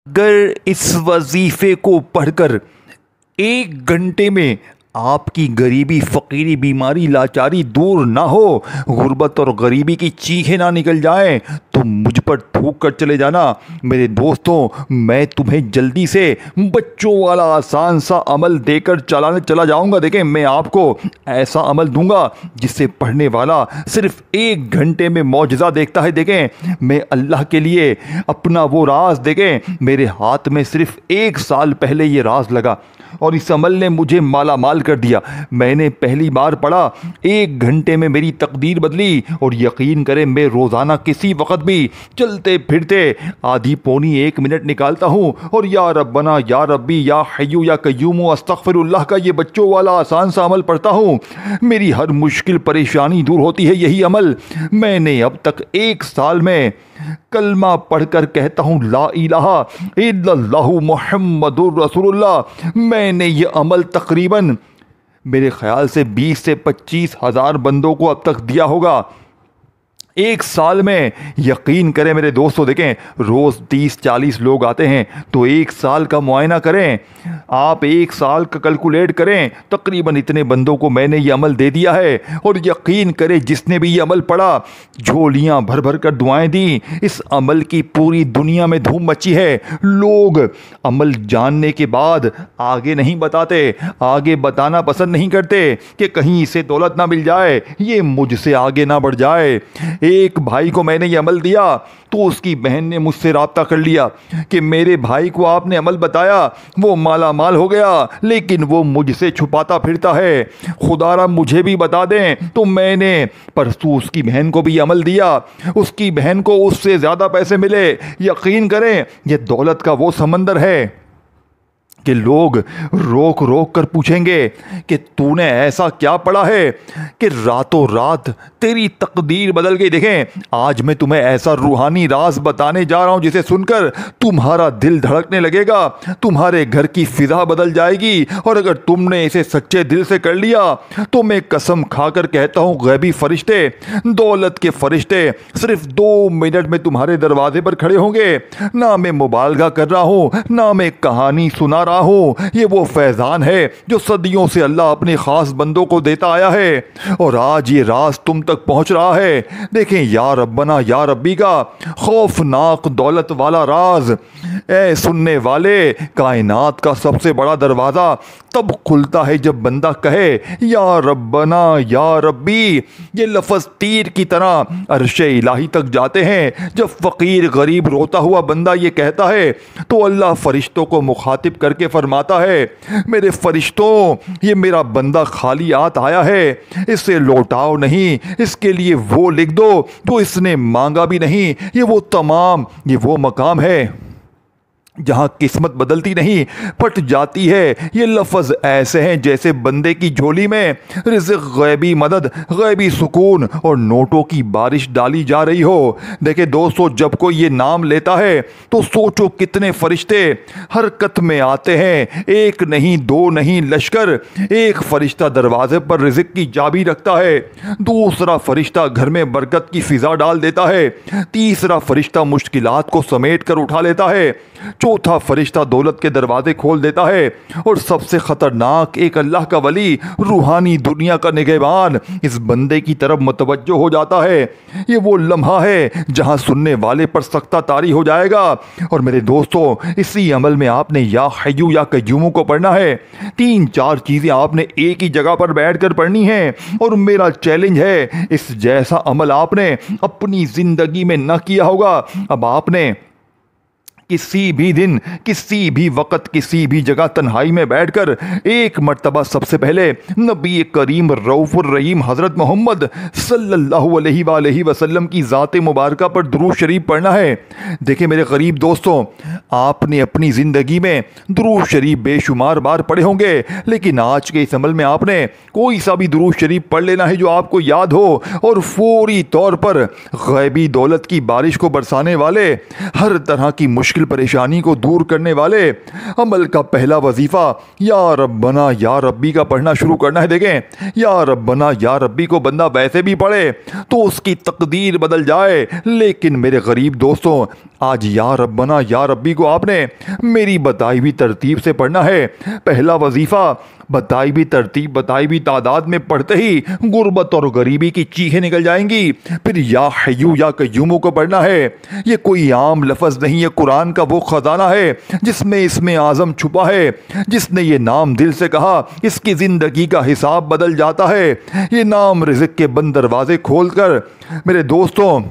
अगर इस वजीफे को पढ़कर 1 घंटे में आपकी गरीबी, फकीरी, बीमारी, लाचारी दूर ना हो, गुर्बत और गरीबी की चीखें ना निकल जाएं, तो मुझ पर थूक कर चले जाना। मेरे दोस्तों, मैं तुम्हें जल्दी से बच्चों वाला आसान सा अमल देकर चलाने चला जाऊंगा। देखें, मैं आपको ऐसा अमल दूंगा जिससे पढ़ने वाला सिर्फ 1 घंटे में मौजज़ा देखता है। देखें, मैं अल्लाह के लिए अपना वो राज, देखें मेरे हाथ में सिर्फ 1 साल पहले ये राज लगा और इस अमल ने मुझे माला माल कर दिया। मैंने पहली बार पढ़ा, 1 घंटे में मेरी तकदीर बदली। और यकीन करें, मैं रोज़ाना किसी वक्त भी चलते फिरते आधी पौनी 1 मिनट निकालता हूँ और या रब्बना, या रब्बी, या हय्यू, या कय्यूम, अस्तगफिरुल्लाह का ये बच्चों वाला आसान सा अमल पढ़ता हूँ। मेरी हर मुश्किल परेशानी दूर होती है यही अमल। मैंने अब तक 1 साल में कलमा पढ़कर कहता हूँ, ला इलाहा इल्लल्लाहु मुहम्मदुर रसूलुल्लाह। मैंने ये अमल तकरीबन मेरे ख्याल से 20 से 25 हज़ार बंदों को अब तक दिया होगा 1 साल में। यकीन करें मेरे दोस्तों, देखें रोज़ 30-40 लोग आते हैं, तो 1 साल का मुआयना करें आप, 1 साल का कैलकुलेट करें, तकरीबन इतने बंदों को मैंने ये अमल दे दिया है। और यकीन करें, जिसने भी ये अमल पढ़ा, झोलियाँ भर भर कर दुआएं दी। इस अमल की पूरी दुनिया में धूम मची है। लोग अमल जानने के बाद आगे नहीं बताते, आगे बताना पसंद नहीं करते कि कहीं इसे दौलत ना मिल जाए, ये मुझसे आगे ना बढ़ जाए। एक भाई को मैंने ये अमल दिया तो उसकी बहन ने मुझसे राब्ता कर लिया कि मेरे भाई को आपने अमल बताया, वो माला माल हो गया, लेकिन वो मुझसे छुपाता फिरता है, खुदारा मुझे भी बता दें। तो मैंने परसों उसकी बहन को भी अमल दिया, उसकी बहन को उससे ज़्यादा पैसे मिले। यकीन करें, ये दौलत का वो समंदर है कि लोग रोक रोक कर पूछेंगे कि तूने ऐसा क्या पढ़ा है कि रातों रात तेरी तकदीर बदल गई। देखें, आज मैं तुम्हें ऐसा रूहानी राज बताने जा रहा हूं जिसे सुनकर तुम्हारा दिल धड़कने लगेगा, तुम्हारे घर की फिजा बदल जाएगी। और अगर तुमने इसे सच्चे दिल से कर लिया तो मैं कसम खाकर कहता हूं, गैबी फरिश्ते, दौलत के फरिश्ते सिर्फ 2 मिनट में तुम्हारे दरवाजे पर खड़े होंगे। ना मैं मुबालगा कर रहा हूं, ना मैं कहानी सुना रहा हूं, ये वो फैजान है जो सदियों से अल्लाह अपने खास बंदों को देता आया है और आज ये राज तुम तक पहुंच रहा है। देखें, या रब्बना या रब्बी का खौफनाक दौलत वाला राज। ए सुनने वाले, कायनात का सबसे बड़ा दरवाजा तब खुलता है जब बंदा कहे या रब्बना या रब्बी। ये लफ्ज़ तीर की तरह अर्शे इलाही तक जाते हैं। जब फ़कीर गरीब रोता हुआ बंदा ये कहता है तो अल्लाह फरिश्तों को मुखातिब करके फरमाता है, मेरे फरिश्तों, ये मेरा बंदा खाली हाथ आया है, इसे लौटाओ नहीं, इसके लिए वो लिख दो तो इसने मांगा भी नहीं। ये वो मकाम है जहाँ किस्मत बदलती नहीं, फट जाती है। ये लफ्ज़ ऐसे हैं जैसे बंदे की झोली में रिज़्क़, गैबी मदद, गैबी सुकून और नोटों की बारिश डाली जा रही हो। देखिए दोस्तों, जब कोई ये नाम लेता है तो सोचो कितने फरिश्ते हरकत में आते हैं। एक नहीं, दो नहीं, लश्कर। एक फरिश्ता दरवाजे पर रिज़्क़ की चाबी रखता है, दूसरा फरिश्ता घर में बरकत की फ़िज़ा डाल देता है, तीसरा फरिश्ता मुश्किलात को समेट कर उठा लेता है, चौथा फरिश्ता दौलत के दरवाजे खोल देता है और सबसे खतरनाक एक अल्लाह का वली, रूहानी दुनिया का निगहबान इस बंदे की तरफ मुतवज्जो हो जाता है। ये वो लम्हा है जहां सुनने वाले पर सख्ता तारी हो जाएगा। और मेरे दोस्तों, इसी अमल में आपने या हय्यू या कय्यूम को पढ़ना है। 3-4 चीज़ें आपने एक ही जगह पर बैठ कर पढ़नी है और मेरा चैलेंज है, इस जैसा अमल आपने अपनी ज़िंदगी में न किया होगा। अब आपने किसी भी दिन, किसी भी वक़्त, किसी भी जगह तन्हाई में बैठकर एक मर्तबा सबसे पहले नबी करीम रऊफ़ुर रहीम हज़रत मोहम्मद सल्लल्लाहु अलैहि वसल्लम की ज़ात मुबारका पर दुरूद शरीफ पढ़ना है। देखिए मेरे गरीब दोस्तों, आपने अपनी ज़िंदगी में दुरूद शरीफ बेशुमार बार पढ़े होंगे, लेकिन आज के इस अमल में आपने कोई सा भी दुरूद शरीफ पढ़ लेना है जो आपको याद हो और फौरी तौर पर गैबी दौलत की बारिश को बरसाने वाले, हर तरह की मुश्किल परेशानी को दूर करने वाले अमल का पहला वजीफा या रब्बना या रब्बी का पढ़ना शुरू करना है। देखें, या रब्बना या रब्बी को बंदा वैसे भी पढ़े तो उसकी तकदीर बदल जाए, लेकिन मेरे गरीब दोस्तों, आज या रब्बना या रब्बी को को आपने मेरी बताई हुई तरतीब से पढ़ना है। पहला वजीफ़ा बताई भी तरतीब बताई भी तादाद में पढ़ते ही गुर्बत और गरीबी की चीखें निकल जाएंगी। फिर या हय्यू या कय्यूमू को पढ़ना है। ये कोई आम लफ्ज़ नहीं, ये कुरान का वो खजाना है जिसमें इसमें आज़म छुपा है। जिसने ये नाम दिल से कहा इसकी ज़िंदगी का हिसाब बदल जाता है। ये नाम रिज़्क़ के बंद दरवाजे खोल कर मेरे दोस्तों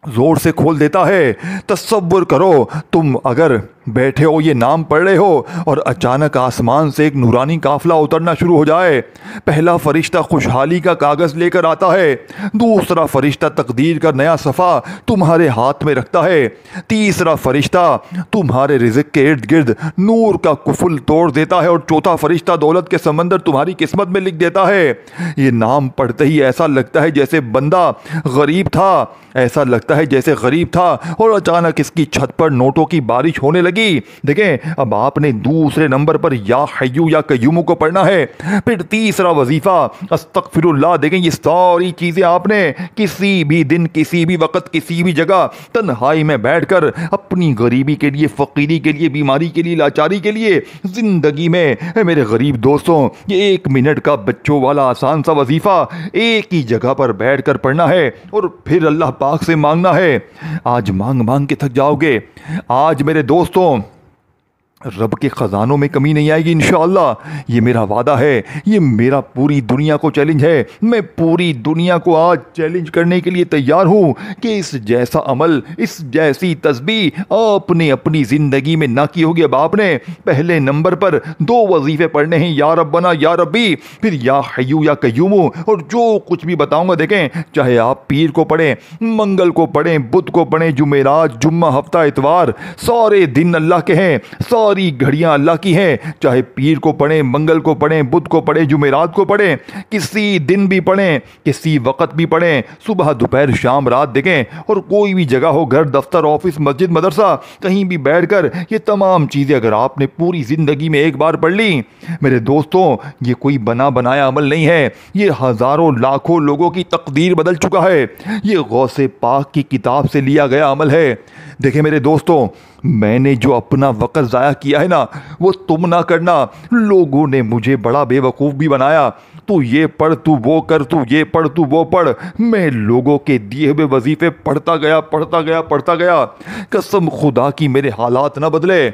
जोर से खोल देता है। तसव्वुर करो तुम अगर बैठे हो, ये नाम पढ़ रहे हो और अचानक आसमान से एक नूरानी काफिला उतरना शुरू हो जाए। पहला फरिश्ता खुशहाली का कागज़ लेकर आता है, दूसरा फरिश्ता तकदीर का नया सफ़ा तुम्हारे हाथ में रखता है, तीसरा फरिश्ता तुम्हारे रिज़्क़ के इर्द गिर्द नूर का कुफुल तोड़ देता है और चौथा फरिश्ता दौलत के समंदर तुम्हारी किस्मत में लिख देता है। ये नाम पढ़ते ही ऐसा लगता है जैसे बंदा गरीब था, ऐसा लगता है जैसे गरीब था और अचानक इसकी छत पर नोटों की बारिश होने लगी। देखें, अब आपने दूसरे नंबर पर या हय्यू या कय्यूमू को पढ़ना है। फिर तीसरा वजीफा अस्तगफिरुल्लाह। देखें, ये सारी चीजें आपने किसी भी दिन, किसी भी वक्त, किसी भी जगह तन्हाई में बैठकर अपनी गरीबी के लिए, फकीरी के लिए, बीमारी के लिए, लाचारी के लिए, जिंदगी में मेरे गरीब दोस्तों ये 1 मिनट का बच्चों वाला आसान सा वजीफा एक ही जगह पर बैठकर पढ़ना है और फिर अल्लाह पाक से मांगना है। आज मांग मांग के थक जाओगे। आज मेरे दोस्तों रब के ख़जानों में कमी नहीं आएगी इंशाअल्लाह, ये मेरा वादा है। ये मेरा पूरी दुनिया को चैलेंज है। मैं पूरी दुनिया को आज चैलेंज करने के लिए तैयार हूँ कि इस जैसा अमल, इस जैसी तस्बीह आपने अपनी ज़िंदगी में ना की होगी। अब आपने पहले नंबर पर 2 वजीफ़े पढ़ने हैं, या रब्बना या रब्बी, फिर या हय्यू या कय्यूमू। और जो कुछ भी बताऊँगा देखें, चाहे आप पीर को पढ़ें, मंगल को पढ़ें, बुध को पढ़ें, जुमेरात, जुम्मा, हफ्ता, इतवार, सारे दिन अल्लाह के हैं, सारी घड़ियां अल्लाह की हैं। चाहे पीर को पढ़ें, मंगल को पढ़ें, बुध को पढ़ें, जुमेरात को पढ़ें, किसी दिन भी पढ़ें, किसी वक्त भी पढ़ें, सुबह, दोपहर, शाम, रात। देखें, और कोई भी जगह हो, घर, दफ्तर, ऑफिस, मस्जिद, मदरसा, कहीं भी बैठकर ये तमाम चीज़ें अगर आपने पूरी ज़िंदगी में एक बार पढ़ ली, मेरे दोस्तों ये कोई बना बनाया अमल नहीं है। ये हज़ारों लाखों लोगों की तकदीर बदल चुका है। ये गौसे पाक की किताब से लिया गया अमल है। देखें मेरे दोस्तों, मैंने जो अपना वक़्त ज़ाया किया है ना, वो तुम ना करना। लोगों ने मुझे बड़ा बेवकूफ़ भी बनाया, तू ये पढ़, तू वो कर, तू ये पढ़, तू वो पढ़। मैं लोगों के दिए हुए वजीफ़े पढ़ता गया, पढ़ता गया, पढ़ता गया। कसम खुदा की मेरे हालात ना बदले।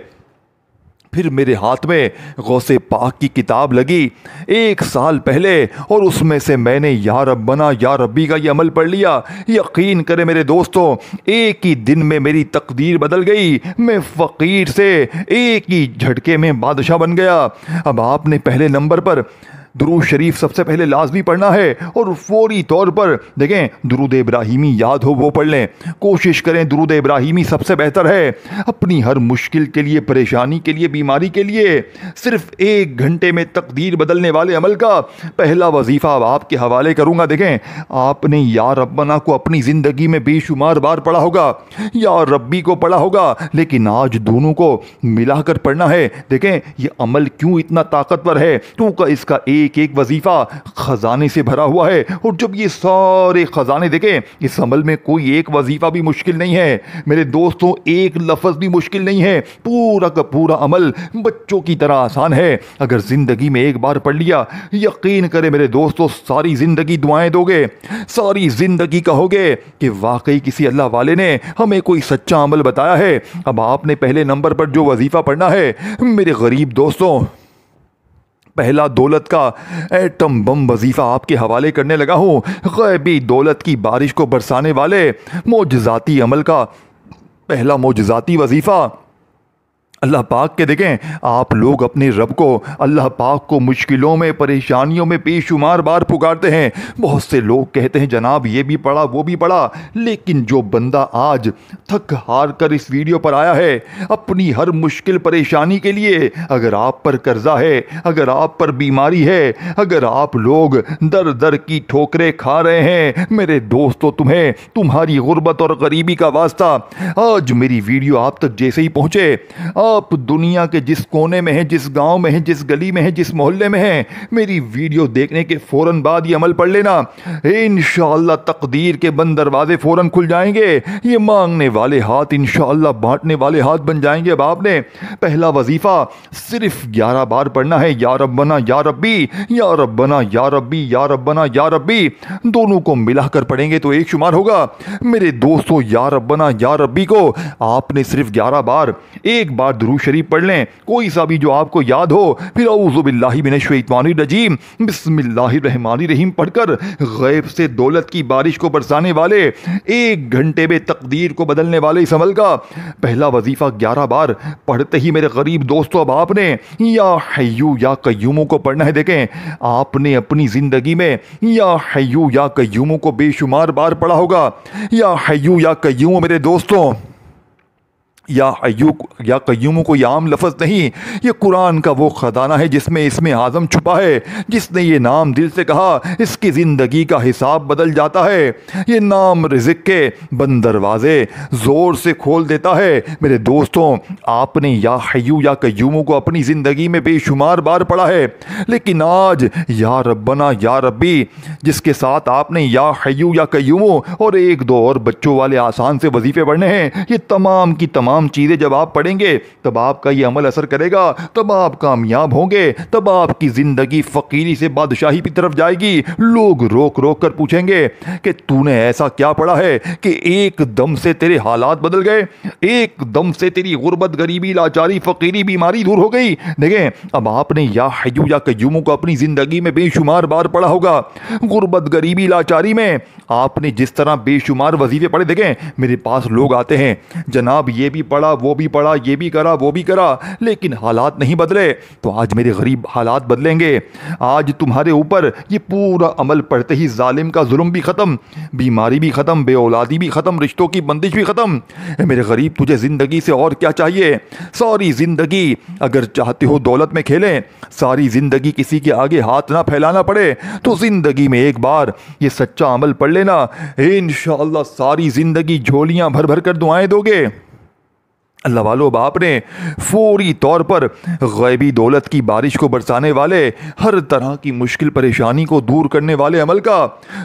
फिर मेरे हाथ में गौसे पाक की किताब लगी 1 साल पहले, और उसमें से मैंने या रब्बना या रब्बी का ये अमल पढ़ लिया। यकीन करें मेरे दोस्तों, एक ही दिन में मेरी तकदीर बदल गई। मैं फ़कीर से एक ही झटके में बादशाह बन गया। अब आपने पहले नंबर पर दुरूद शरीफ सबसे पहले लाजमी पढ़ना है और फौरी तौर पर देखें दुरूद इब्राहिमी याद हो वो पढ़ लें। कोशिश करें, दुरूद इब्राहिमी सबसे बेहतर है अपनी हर मुश्किल के लिए, परेशानी के लिए, बीमारी के लिए। सिर्फ 1 घंटे में तकदीर बदलने वाले अमल का पहला वजीफ़ा अब आपके हवाले करूँगा। देखें, आपने या रब्बना को अपनी ज़िंदगी में बेशुमार बार पढ़ा होगा, या रब्बी को पढ़ा होगा, लेकिन आज दोनों को मिलाकर पढ़ना है। देखें ये अमल क्यों इतना ताकतवर है, क्योंकि इसका एक एक वजीफा खजाने से भरा हुआ है। और जब ये सारे खजाने देखें, इस अमल में कोई एक वजीफा भी मुश्किल नहीं है मेरे दोस्तों, एक लफ्ज़ भी मुश्किल नहीं है। पूरा का पूरा अमल बच्चों की तरह आसान है। अगर ज़िंदगी में एक बार पढ़ लिया, यकीन करें मेरे दोस्तों, सारी ज़िंदगी दुआएं दोगे, सारी ज़िंदगी कहोगे कि वाकई किसी अल्लाह वाले ने हमें कोई सच्चा अमल बताया है। अब आपने पहले नंबर पर जो वजीफ़ा पढ़ना है मेरे गरीब दोस्तों, पहला दौलत का एटम बम वजीफ़ा आपके हवाले करने लगा हूँ। गैबी दौलत की बारिश को बरसाने वाले मोजज़ाती अमल का पहला मोजज़ाती वजीफ़ा अल्लाह पाक के देखें, आप लोग अपने रब को, अल्लाह पाक को मुश्किलों में, परेशानियों में बेशुमार बार पुकारते हैं। बहुत से लोग कहते हैं जनाब ये भी पढ़ा वो भी पढ़ा, लेकिन जो बंदा आज थक हार कर इस वीडियो पर आया है अपनी हर मुश्किल परेशानी के लिए, अगर आप पर कर्जा है, अगर आप पर बीमारी है, अगर आप लोग दर दर की ठोकरें खा रहे हैं, मेरे दोस्तों तुम्हें तुम्हारी गुर्बत और गरीबी का वास्ता, आज मेरी वीडियो आप तक जैसे ही पहुँचे, आप दुनिया के जिस कोने में हैं, जिस गांव में हैं, जिस गली में हैं, जिस मोहल्ले में हैं, मेरी वीडियो देखने के फ़ौरन बाद ये अमल पढ़ लेना। इंशाअल्लाह तकदीर के बंद दरवाजे फ़ौरन खुल जाएंगे। ये मांगने वाले हाथ इंशाअल्लाह बांटने वाले हाथ बन जाएंगे। अब आपने पहला वजीफ़ा सिर्फ 11 बार पढ़ना है, या रब्बना या रब्बी, या रब्बना या रब्बी, या रब्बना या रब्बी। दोनों को मिलाकर पढ़ेंगे तो एक शुमार होगा। मेरे दोस्तों, या रब्बना या रब्बी को आपने सिर्फ 11 बार, एक बार दुरूद शरीफ पढ़ लें, कोई सा भी जो आपको याद हो, फिर औज़ु बिल्लाहि मिनश शैतानिर रजीम बिस्मिल्लाहिर रहमानिर रहीम पढ़कर गैब से दौलत की बारिश को बरसाने वाले, 1 घंटे में तकदीर को बदलने वाले इस अमल का पहला वजीफा 11 बार पढ़ते ही मेरे गरीब दोस्तों अब आपने या हय्यू या कय्यूमों को पढ़ना है। देखें, आपने अपनी जिंदगी में या हय्यू या कय्यूमों को बेशुमार बार पढ़ा होगा। या हय्यू या कय्यूम मेरे दोस्तों, या हय्यू या कय्यूम को आम लफ्ज़ नहीं, ये कुरान का वो ख़जाना है जिसमें इसमें आज़म छुपा है। जिसने ये नाम दिल से कहा, इसकी ज़िंदगी का हिसाब बदल जाता है। ये नाम रिज़्क़ के बंद दरवाज़े ज़ोर से खोल देता है। मेरे दोस्तों, आपने या हय्यू या कय्यूम को अपनी ज़िंदगी में बेशुमार बार पढ़ा है, लेकिन आज या रब्बना या रब्बी जिसके साथ आपने या हय्यू या कय्यूम और 1-2 और बच्चों वाले आसान से वजीफ़े पढ़ने हैं, ये तमाम की तमाम चीजें जब आप पढ़ेंगे तब आपका ये अमल असर करेगा, तब आप कामयाब होंगे, तब आपकी जिंदगी फकीरी से बादशाही की तरफ जाएगी। लोग रोक रोक कर पूछेंगे कि तूने ऐसा क्या पढ़ा है कि एकदम से तेरे हालात बदल गए, एकदम से तेरी गुर्बत, गरीबी, लाचारी, फकीरी, बीमारी दूर हो गई। देखें, अब आपने या हय्यू या कय्यूम को अपनी जिंदगी में बेशुमार बार पढ़ा होगा। गुर्बत, गरीबी, लाचारी में आपने जिस तरह बेशुमार वजीफे पढ़े, देखें मेरे पास लोग आते हैं, जनाब ये भी पढ़ा, वो भी पढ़ा, ये भी करा, वो भी करा, लेकिन हालात नहीं बदले। तो आज मेरे गरीब हालात बदलेंगे। आज तुम्हारे ऊपर ये पूरा अमल पढ़ते ही जालिम का जुल्म भी ख़त्म, बीमारी भी ख़त्म, बेऔलादी भी ख़त्म, रिश्तों की बंदिश भी ख़त्म। मेरे गरीब, तुझे ज़िंदगी से और क्या चाहिए? सारी ज़िंदगी अगर चाहते हो दौलत में खेलें, सारी ज़िंदगी किसी के आगे हाथ ना फैलाना पड़े, तो ज़िंदगी में एक बार ये सच्चा अमल पढ़ लेना। इंशाअल्लाह सारी ज़िंदगी झोलियाँ भर भर कर दुआएं दोगे। अल्लाह वालों, बाप ने फौरी तौर पर गैबी दौलत की बारिश को बरसाने वाले, हर तरह की मुश्किल परेशानी को दूर करने वाले अमल का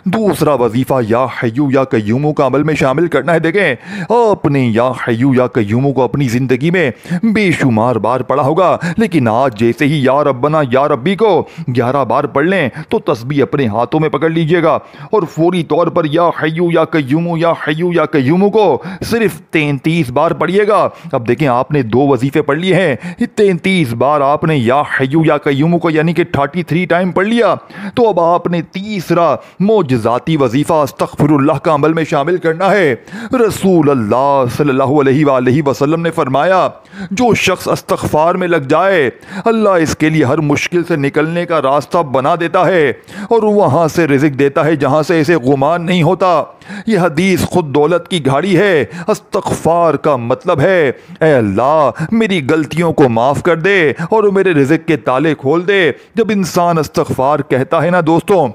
दूसरा वजीफ़ा या हय्यू या कय्यूम का अमल में शामिल करना है। देखें, आपने या हय्यू या कय्यूम को अपनी ज़िंदगी में बेशुमार बार पढ़ा होगा, लेकिन आज जैसे ही या रब्बना या रब्बी को 11 बार पढ़ लें तो तस्बीह अपने हाथों में पकड़ लीजिएगा और फौरी तौर पर या हय्यू या कय्यूम को सिर्फ 33 बार पढ़िएगा। अब देखें, आपने 2 वजीफे पढ़ लिए हैं, 33 बार आपने या हय्यू या कय्यूम को यानी कि 33 टाइम पढ़ लिया। तो अब आपने तीसरा मोजज़ाती वजीफा अस्तग़फिरुल्लाह का अमल में शामिल करना है। रसूल अल्लाह सल्लल्लाहु अलैहि वसल्लम ने फरमाया, जो शख्स इस्तग़फ़ार में लग जाए, अल्लाह इसके लिए हर मुश्किल से निकलने का रास्ता बना देता है और वहाँ से रिज़्क़ देता है जहाँ से इसे गुमान नहीं होता। यह हदीस खुद दौलत की घाड़ी है। इस्तग़फ़ार का मतलब है, ऐ अल्लाह मेरी गलतियों को माफ़ कर दे और मेरे रिज़्क़ के ताले खोल दे। जब इंसान इस्तग़फ़ार कहता है ना दोस्तों,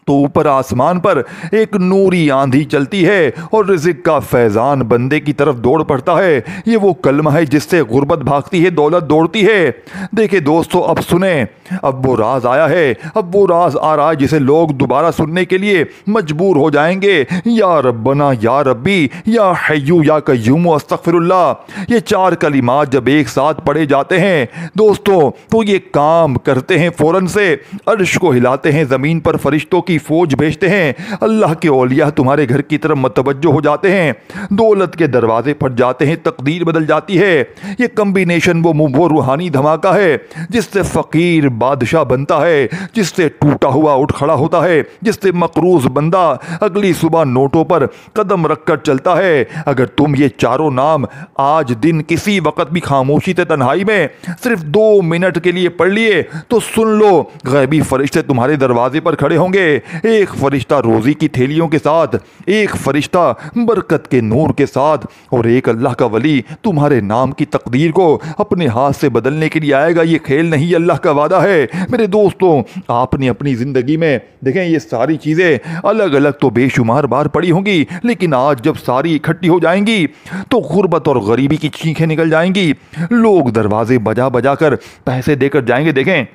तो ऊपर आसमान पर एक नूरी आंधी चलती है और रिज़्क़ का फैज़ान बंदे की तरफ दौड़ पड़ता है। ये वो कलमा है जिससे गुर्बत भागती है, दौलत दौड़ती है। देखिए दोस्तों, अब सुने, अब वो राज आया है, अब वो राज आ रहा है जिसे लोग दोबारा सुनने के लिए मजबूर हो जाएंगे। या रब्बना या रब्बी, या हय्यू या कय्यूम, अस्तग़फिरुल्लाह, ये 4 कलिमात जब एक साथ पढ़े जाते हैं दोस्तों, तो ये काम करते हैं फ़ौरन से, अर्श को हिलाते हैं, ज़मीन पर फरिश्तों की फौज भेजते हैं, अल्लाह के औलिया तुम्हारे घर की तरफ मतवज्जो हो जाते हैं, दौलत के दरवाजे फट जाते हैं, तकदीर बदल जाती है। ये कम्बिनेशन वो रूहानी धमाका है जिससे फ़कीर बादशाह बनता है, जिससे टूटा हुआ उठ खड़ा होता है, जिससे मकरूज़ बंदा अगली सुबह नोटों पर कदम रखकर चलता है। अगर तुम ये चारों नाम आज दिन किसी वक़्त भी खामोशी से तन्हाई में सिर्फ 2 मिनट के लिए पढ़ लिए तो सुन लो, गैबी फरिश्ते तुम्हारे दरवाजे पर खड़े होंगे एक फरिश्ता रोज़ी की थैलियों के साथ, एक फरिश्ता बरकत के नूर के साथ, और एक अल्लाह का वली तुम्हारे नाम की तकदीर को अपने हाथ से बदलने के लिए आएगा। ये खेल नहीं, अल्लाह का वादा है। मेरे दोस्तों, आपने अपनी ज़िंदगी में देखें ये सारी चीज़ें अलग अलग तो बेशुमार बार पड़ी होंगी, लेकिन आज जब सारी इकट्ठी हो जाएंगी तो गुर्बत और गरीबी की चीखें निकल जाएंगी। लोग दरवाजे बजा बजा कर पैसे देकर जाएंगे। देखें,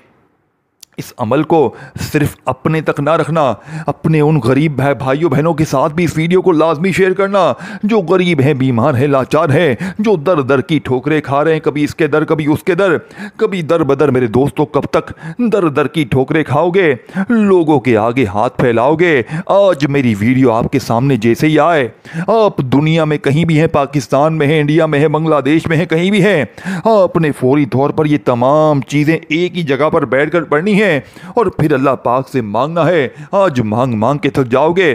इस अमल को सिर्फ अपने तक ना रखना, अपने उन गरीब भाइयों बहनों के साथ भी इस वीडियो को लाजमी शेयर करना जो गरीब हैं, बीमार हैं, लाचार हैं, जो दर दर की ठोकरें खा रहे हैं, कभी इसके दर कभी उसके दर, कभी दर बदर। मेरे दोस्तों, कब तक दर दर की ठोकरें खाओगे, लोगों के आगे हाथ फैलाओगे? आज मेरी वीडियो आपके सामने जैसे ही आए, आप दुनिया में कहीं भी हैं, पाकिस्तान में हैं, इंडिया में हैं, बांग्लादेश में हैं, कहीं भी हैं, आपने फौरी तौर पर ये तमाम चीज़ें एक ही जगह पर बैठकर पढ़नी है और फिर अल्लाह पाक से मांगना है। आज मांग मांग के थक जाओगे,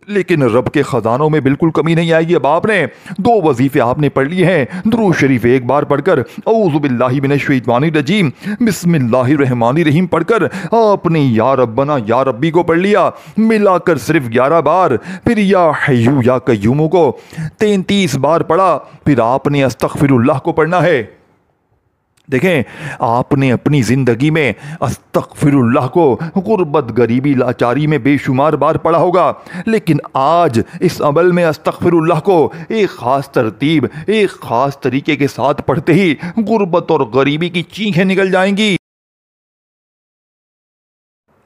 लेकिन रब के खजानों में बिल्कुल कमी नहीं आएगी। अब आपने 2 वजीफे आपने पढ़ लिए हैं। दुरूद शरीफ एक बार पढ़कर औज़ु बिल्लाहि मिनश शैतानिर रजीम बिस्मिल्लाहिर रहमानिर रहीम पढ़कर आपने या रब्बना या रब्बी को पढ़ लिया, मिलाकर सिर्फ 11 बार। फिर या हय्यू या कय्यूम को 33 बार पढ़ा। फिर आपने अस्तगफिरुल्लाह को पढ़ना है। देखें, आपने अपनी ज़िंदगी में अस्तगफिरुल्लाह को गुर्बत, गरीबी, लाचारी में बेशुमार बार पढ़ा होगा, लेकिन आज इस अमल में अस्तगफिरुल्लाह को एक ख़ास तरतीब, एक ख़ास तरीके के साथ पढ़ते ही गुर्बत और गरीबी की चीखें निकल जाएंगी।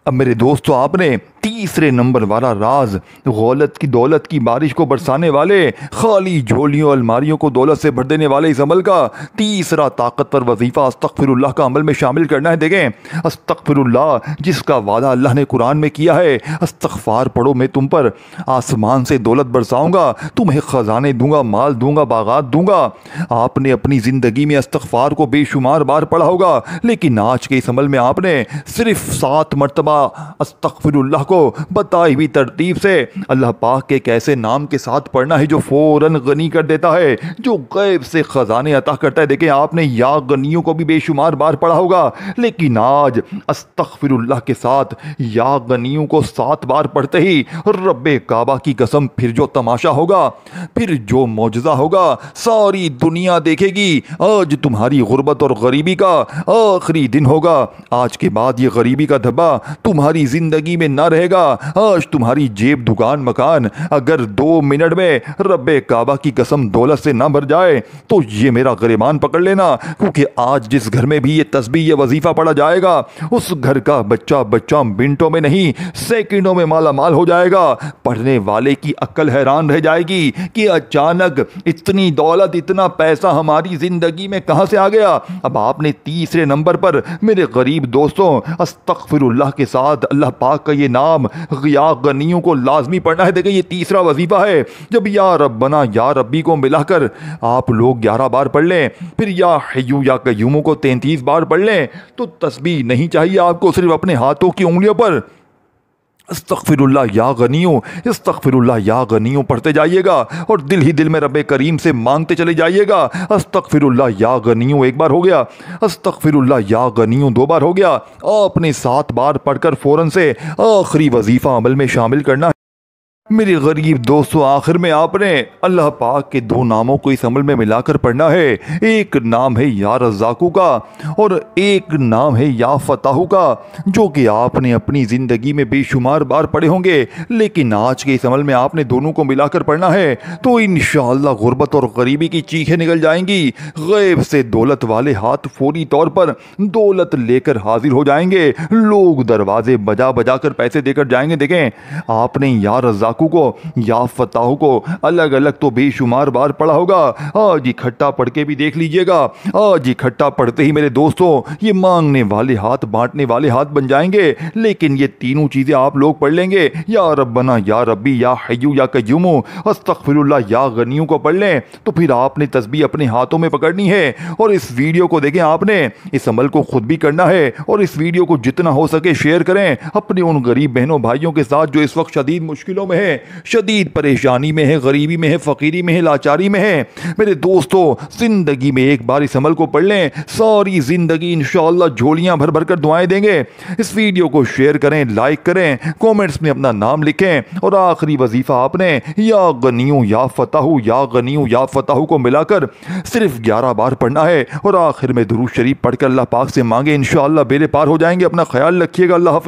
अब मेरे दोस्तों, आपने तीसरे नंबर वाला राज, दौलत की बारिश को बरसाने वाले, खाली झोलियों अलमारियों को दौलत से भर देने वाले इस अमल का तीसरा ताकतवर वजीफा अस्तगफिरुल्लाह का अमल में शामिल करना है। देखें, अस्तगफिरुल्लाह जिसका वादा अल्लाह ने कुरान में किया है, अस्तगफार पढ़ो, मैं तुम पर आसमान से दौलत बरसाऊंगा, तुम्हें ख़जाने दूंगा, माल दूंगा, बागात दूंगा। आपने अपनी ज़िंदगी में अस्तगफार को बेशुमार बार पढ़ा होगा, लेकिन आज के इस अमल में आपने सिर्फ 7 मरतबा अस्तगफिरुल्लाह को बताई हुई तरतीब से अल्लाह पाक के कैसे नाम के साथ पढ़ना है जो फौरन गनी कर देता है, जो गैब से खजाने अता करता है। देखें, आपने या गनियों को भी बेशुमार बार पढ़ा होगा, लेकिन आज अस्तगफिरुल्लाह के साथ या गनियों को 7 बार पढ़ते ही रब्बे काबा की कसम, फिर जो तमाशा होगा, फिर जो मौजज़ा होगा, सारी दुनिया देखेगी। आज तुम्हारी गुर्बत और गरीबी का आखिरी दिन होगा। आज के बाद ये गरीबी का धब्बा तुम्हारी जिंदगी में ना रहेगा। आज तुम्हारी जेब, दुकान, मकान अगर 2 मिनट में रब्बे काबा की कसम दौलत से ना भर जाए तो ये मेरा गिरबान पकड़ लेना, क्योंकि आज जिस घर में भी ये तस्बीह, ये वजीफा पढ़ा जाएगा, उस घर का बच्चा मिनटों में नहीं, सेकंडों में माला माल हो जाएगा। पढ़ने वाले की अक्ल हैरान रह जाएगी कि अचानक इतनी दौलत, इतना पैसा हमारी जिंदगी में कहां से आ गया। अब आपने तीसरे नंबर पर मेरे गरीब दोस्तों अस्तगफिरुल्लाह के साथ अल्लाह पाक का ये नाम या गनियों को लाजमी पढ़ना है। देखिए, ये तीसरा वजीफा है। जब या रब्बना या रब्बी को मिलाकर आप लोग 11 बार पढ़ लें, फिर या हय्यू या कय्यूम को 33 बार पढ़ लें, तो तस्बीह नहीं चाहिए आपको, सिर्फ अपने हाथों की उंगलियों पर अस्तगफिरुल्लाह या गनियों पढ़ते जाइएगा और दिल ही दिल में रब्बे करीम से मांगते चले जाइएगा। अस्तगफिरुल्लाह या गनियों 1 बार हो गया, अस्तगफिरुल्लाह या गनियों 2 बार हो गया। आपने 7 बार पढ़कर फौरन से आखिरी वजीफा अमल में शामिल करना है। मेरे गरीब दोस्तों, आखिर में आपने अल्लाह पाक के 2 नामों को इस अमल में मिलाकर पढ़ना है। एक नाम है या रज़्ज़ाक़ू का और एक नाम है या फ़ताहू का, जो कि आपने अपनी ज़िंदगी में बेशुमार बार पढ़े होंगे, लेकिन आज के इस अमल में आपने दोनों को मिलाकर पढ़ना है। तो इंशाअल्लाह गुर्बत और गरीबी की चीखें निकल जाएंगी। गैब से दौलत वाले हाथ फौरी तौर पर दौलत लेकर हाजिर हो जाएंगे। लोग दरवाजे बजा बजा कर पैसे देकर जाएंगे। देखें, आपने या रज़्ज़ाक़ू को या फताह को अलग अलग तो बेशुमार बार पढ़ा होगा। आज इकट्ठा पढ़ के भी देख लीजिएगा। आज इकट्ठा पढ़ते ही मेरे दोस्तों ये मांगने वाले हाथ, बांटने वाले हाथ बन जाएंगे। लेकिन ये तीनों चीजें आप लोग पढ़ लेंगे, या रब्बना या रब्बी या हय्यू या कय्यूम, अस्तगफिरुल्लाह या गनियों को पढ़ लें, तो फिर आपने तस्बीह अपने हाथों में पकड़नी है। और इस वीडियो को देखें, आपने इस अमल को खुद भी करना है और इस वीडियो को जितना हो सके शेयर करें अपने उन गरीब बहनों भाइयों के साथ जो इस वक्त शदीद मुश्किलों में है। है, शदीद परेशानी में है, गरीबी में है, फ़कीरी में है, लाचारी में है। मेरे दोस्तों, ज़िंदगी में एक बार इस अमल को पढ़ लें, सारी ज़िंदगी इंशाअल्लाह झोलियाँ भर भर कर दुआएं देंगे। इस वीडियो को शेयर करें, लाइक करें, कमेंट्स में अपना नाम लिखें और आखिरी वजीफ़ा आपने या गनियू या फताहू या गनियू या फताहू को मिलाकर सिर्फ 11 बार पढ़ना है और आखिर में दुरूद शरीफ पढ़कर अल्लाह पाक से मांगे, इंशाअल्लाह बेड़े पार हो जाएंगे। अपना ख्याल रखिएगा। अल्लाह हाफ़िज़।